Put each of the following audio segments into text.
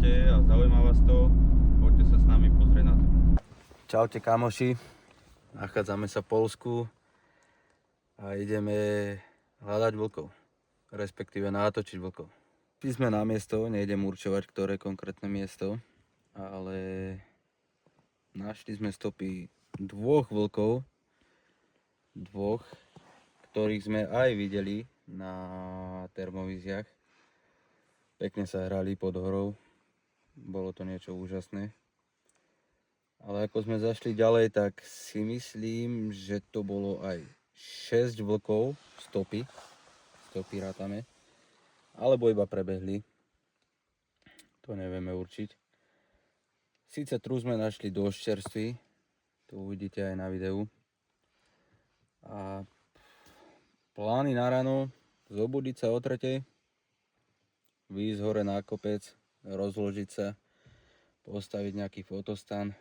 počúvate a zaujíma vás to, poďte sa s nami pozrieť na to. Čaute kamoši, nachádzame sa v Poľsku a ideme hľadať vlkov, respektíve natočiť vlkov. Šli sme na miesto, nejdem určovať, ktoré konkrétne miesto, ale našli sme stopy dvoch vlkov, ktorých sme aj videli na termovíziách. Pekne sa hrali pod horou, bolo to niečo úžasné. Ale ako sme zašli ďalej, tak si myslím, že to bolo aj 6 vlkov, stopy rátame, alebo iba prebehli, to nevieme určiť. Sice tu sme našli dosť čerstvý, to uvidíte aj na videu. A plány na ráno, zobudiť sa o 3:00, výjsť hore na kopec, rozložiť sa, postaviť nejaký fotostan.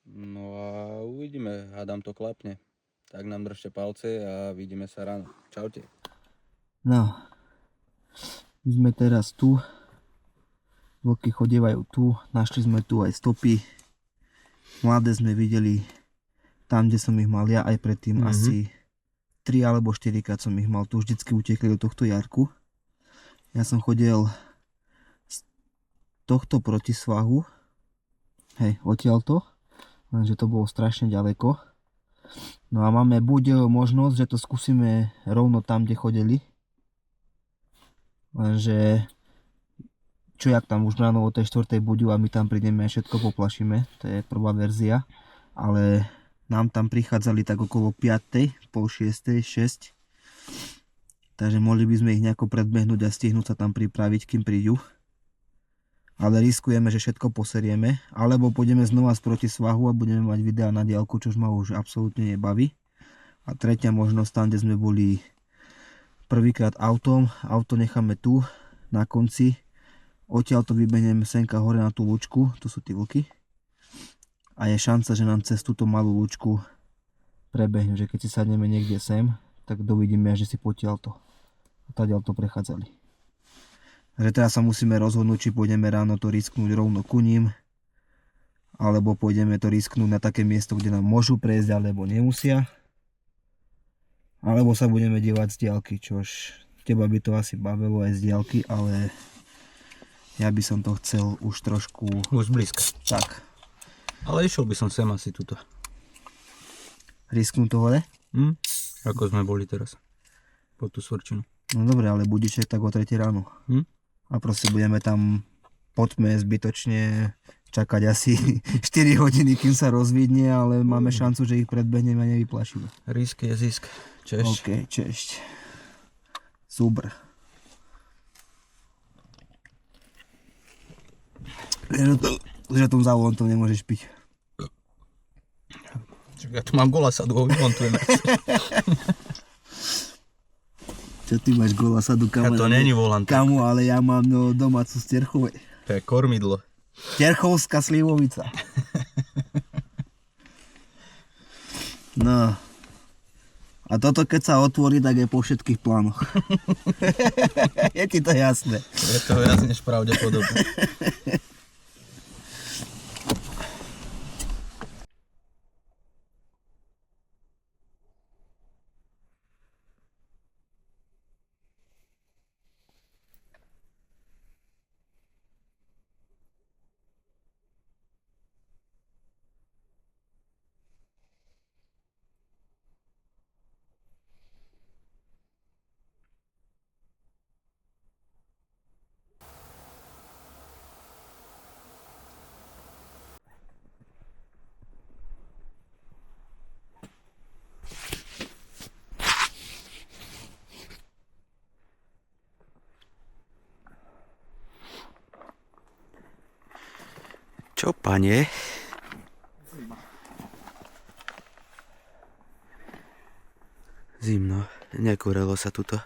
No a uvidíme, hádam to klapne. Tak nám držte palce a vidíme sa ráno. Čaute. No, my sme teraz tu, vlky chodievajú tu, našli sme tu aj stopy. Mladé sme videli tam, kde som ich mal ja, aj predtým asi 3 alebo 4 krát som ich mal tu, vždycky utekli do tohto jarku. Ja som chodil z tohto protisvahu, hej, odtiaľto, lenže to bolo strašne ďaleko. No a máme buď možnosť, že to skúsime rovno tam, kde chodili. Lenže čo jak tam už ráno o tej 4:00 budú a my tam prídeme a všetko poplašíme, to je prvá verzia. Ale nám tam prichádzali tak okolo 5:00, pol 6:00, 6. Takže mohli by sme ich nejako predbehnúť a stihnúť sa tam pripraviť, kým prídu. Ale riskujeme, že všetko poserieme, alebo pôjdeme znova z protisvahu a budeme mať videa na diaľku, čo ma už absolútne nebaví. A tretia možnosť, tam, kde sme boli prvýkrát autom, auto necháme tu na konci, odtiaľ to vybehneme senka hore na tú lúčku, tu sú tí vlky. A je šanca, že nám cez túto malú lúčku prebehnú, že keď si sadneme niekde sem, tak dovidíme, že si potiaľto a tadiaľto prechádzali. Takže teraz sa musíme rozhodnúť, či pôjdeme ráno to risknúť rovno ku ním, alebo pôjdeme to risknúť na také miesto, kde nám môžu prejsť, alebo nemusia. Alebo sa budeme dívať z diaľky, čož teba by to asi bavilo aj z diaľky, ale ja by som to chcel už trošku... Už blízko. Tak. Ale išiel by som sem asi tuto. Risknúť to hore? Ako sme boli teraz. Po tú Svrčinu. No dobre, ale budíček tak o 3:00 ráno. A proste budeme tam po tme zbytočne čakať asi 4 hodiny, kým sa rozvidne, ale máme šancu, že ich predbehneme a nevyplašíme. Risk je zisk. Češť. OK, češť. Super. Že tom závolom to nemôžeš piť. Ja tu mám golasadu, ho vymontujem. Čo ty máš golasadu, kamu? Ja to není volant. Kamu, ale ja mám domácu z Terchovej. To je kormidlo. Terchovská slivovica. No. A toto keď sa otvorí, tak je po všetkých plánoch. Je ti to jasné? Je to viac než pravdepodobné. Čo, pane? Zimno, nekúrelo sa tuto.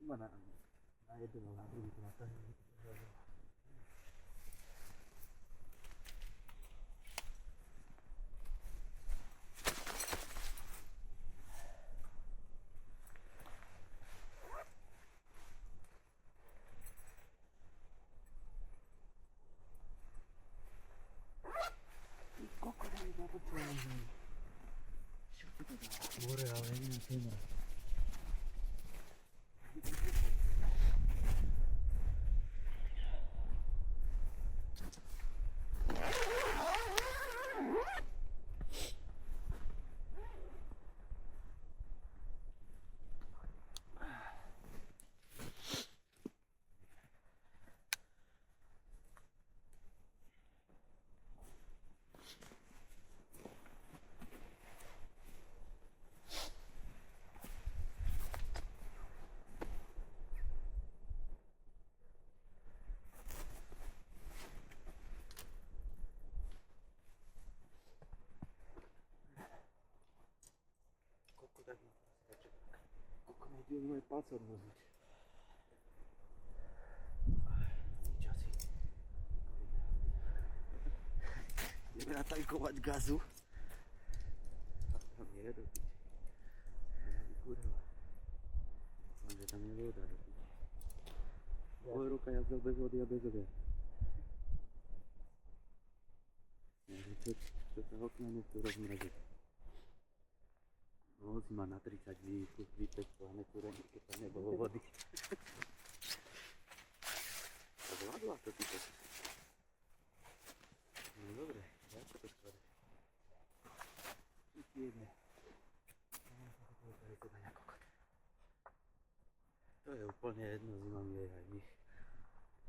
Iba na jeden, na druhý to natáhne. More, ale iná téma. Koľko nejde moje palce odmrzliť. Nič asi. Ideme natankovať gazu. A tam nie je do piči. Kurva. Lenže tam je voda do piči. Moja ruka jazdil bez vody a bez odia. Čo sa okna nechcú rozmraziť. No, si ma na 30 vypečované kúrenie, keď tam nebolo vody. To zvládla to ty to. No dobre, ako to skladá? Ideme. To je úplne jedno, zima mi je aj nich.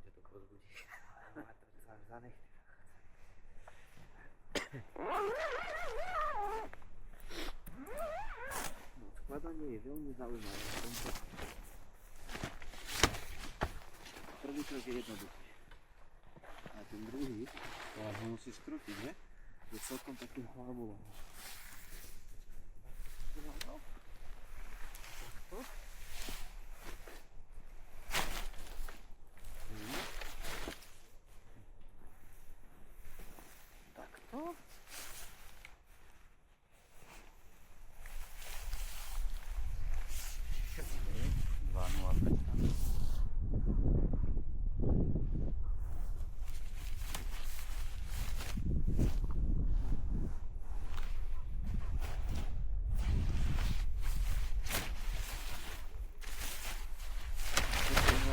Že to pozbudí. A to sa zanechte. Skladanie je veľmi zaujímavé v tomto. Prvý krok je jednoduchý. A ten druhý, to ho musí skrútiť, že? Je celkom taký hlavolom. Takto. Takto. 2,05.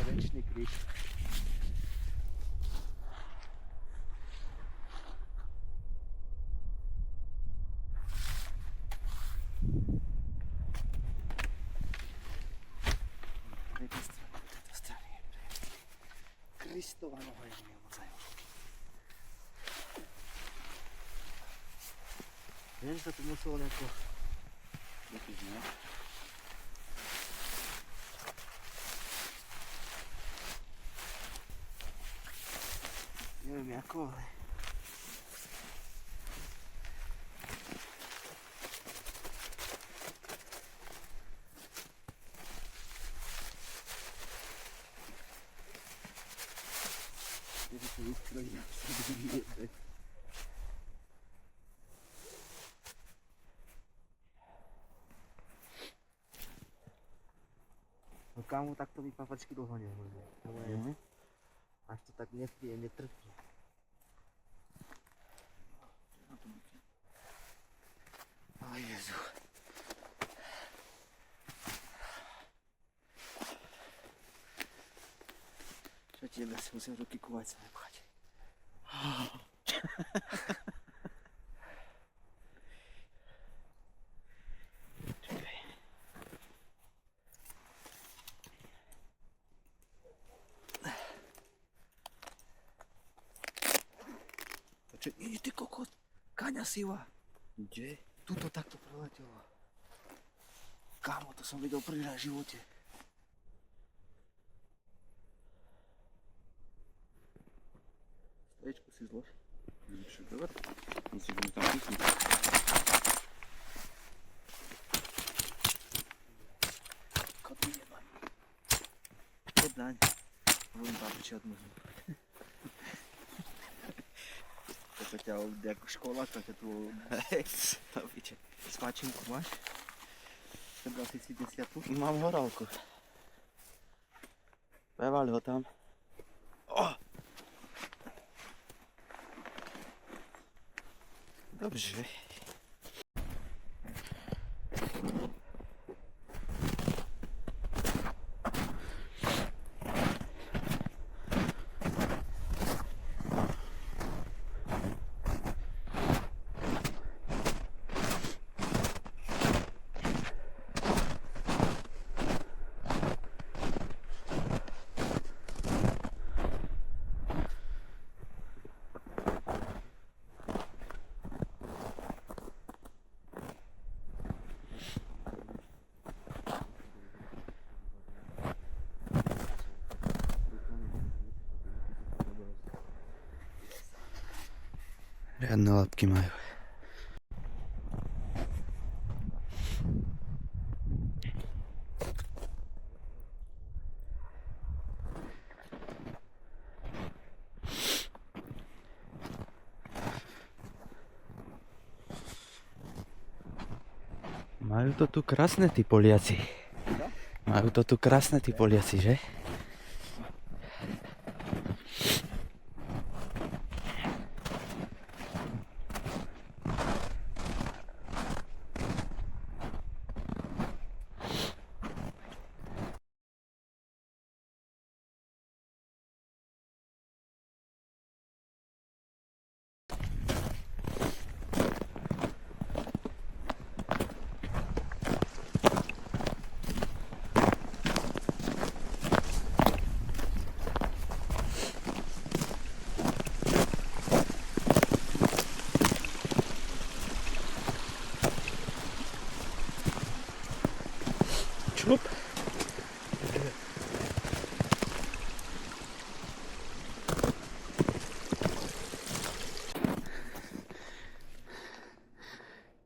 Ręczny klik. Kristova noha je nemocajú. Viem, že sa tu muselo nejako dotiť, ne? Neviem ako, ale... Že sa vystrojí na sebe. No kámo, takto mi papačky dlho nemôžu. Až to tak nepríjemne trpí. Aj Jezu. Čo ti ja si musím ruky kúvať sa nepchať. Čakaj. Nie, ty kokot, kaňa siva. Kde? Tuto takto preletelo. Kámo, to som videl prvýkrát v živote. Stoječku si zlož. Lepšie dobre. Musíš mi tam písniť. Koty jebaný. daň. Budem babiči odmúznu. To ťa ako škola, to ťa tu... Babiče. Svačinku máš? Sebral si 10. Mám horálku. Prevaľ ho tam. Dobrze. Riadne lapky majú. Majú to tu krásne tí Poliaci. Majú to tu krásne tí Poliaci, že? Šlup.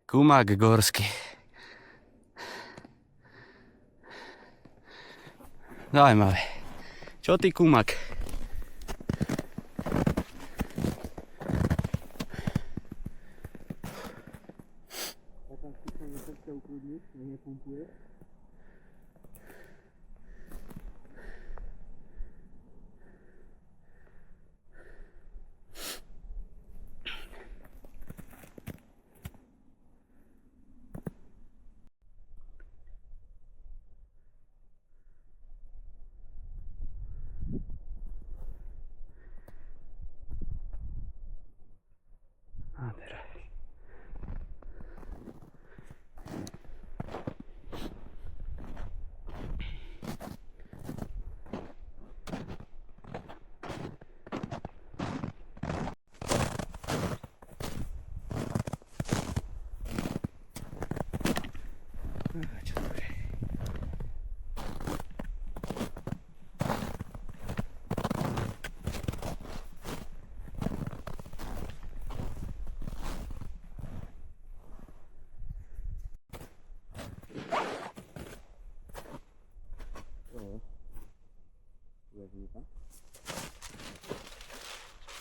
Kumak górsky. Zaujímavé. Čo ty, kumak? Ja tam skúšam srdce ukludniť, nech nepumpuje. Nádhera. Čo dobre.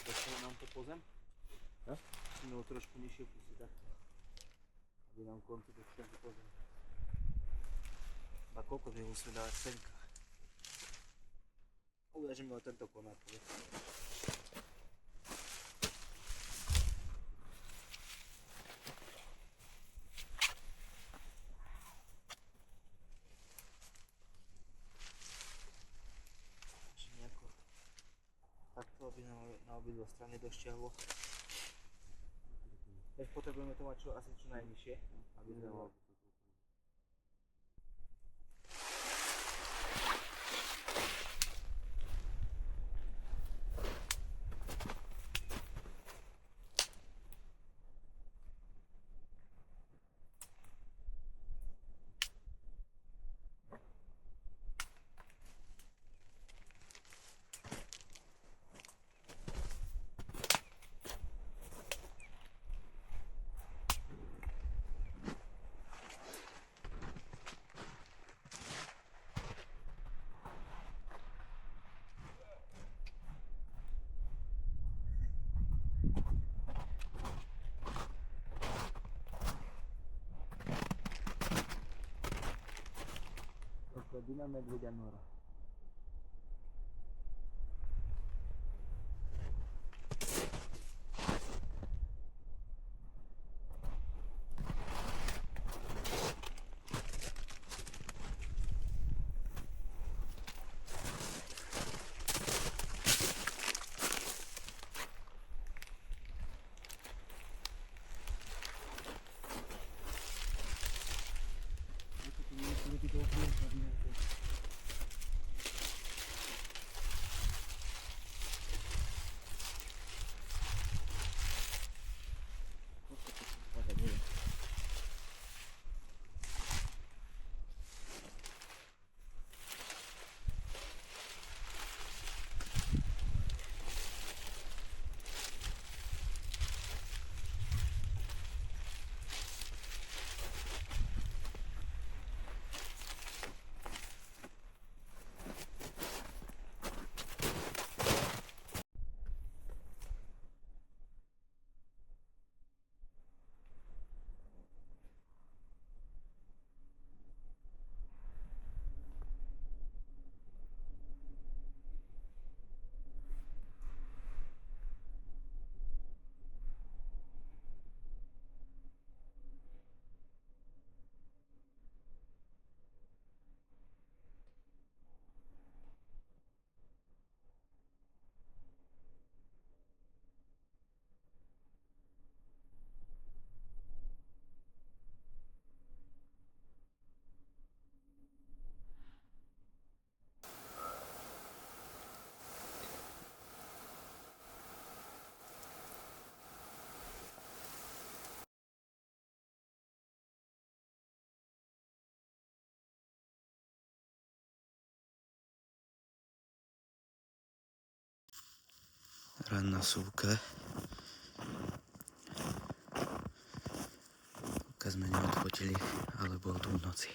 Dostane nám to pozem? Ja? Musíme ho trošku nižšie pustiť takto. Aby nám konci dostane pozem. A koľko by musíme dávať senka? Uležíme ho tento konát. Takto, aby na obidve strany došťahlo. Teď potrebujeme to mať asi čo najnižšie, aby sme ho... Dina Medveďa Nora. Ranná súka. Súka sme neodfotili, ale bol tu v noci.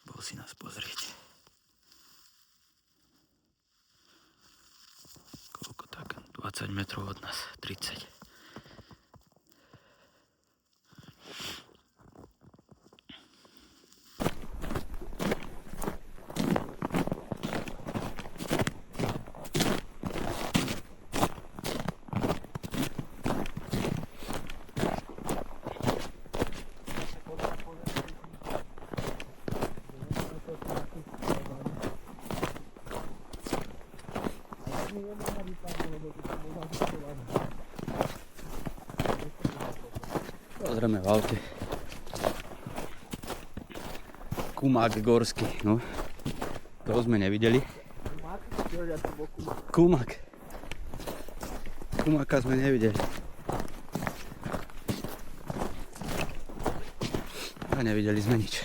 Bol si nás pozrieť. Koľko tak? 20 metrov od nás. 30. Pozrieme v aute. Kumák gorský, no. Toho sme nevideli. Kumák. Kumáka sme nevideli. A nevideli sme nič.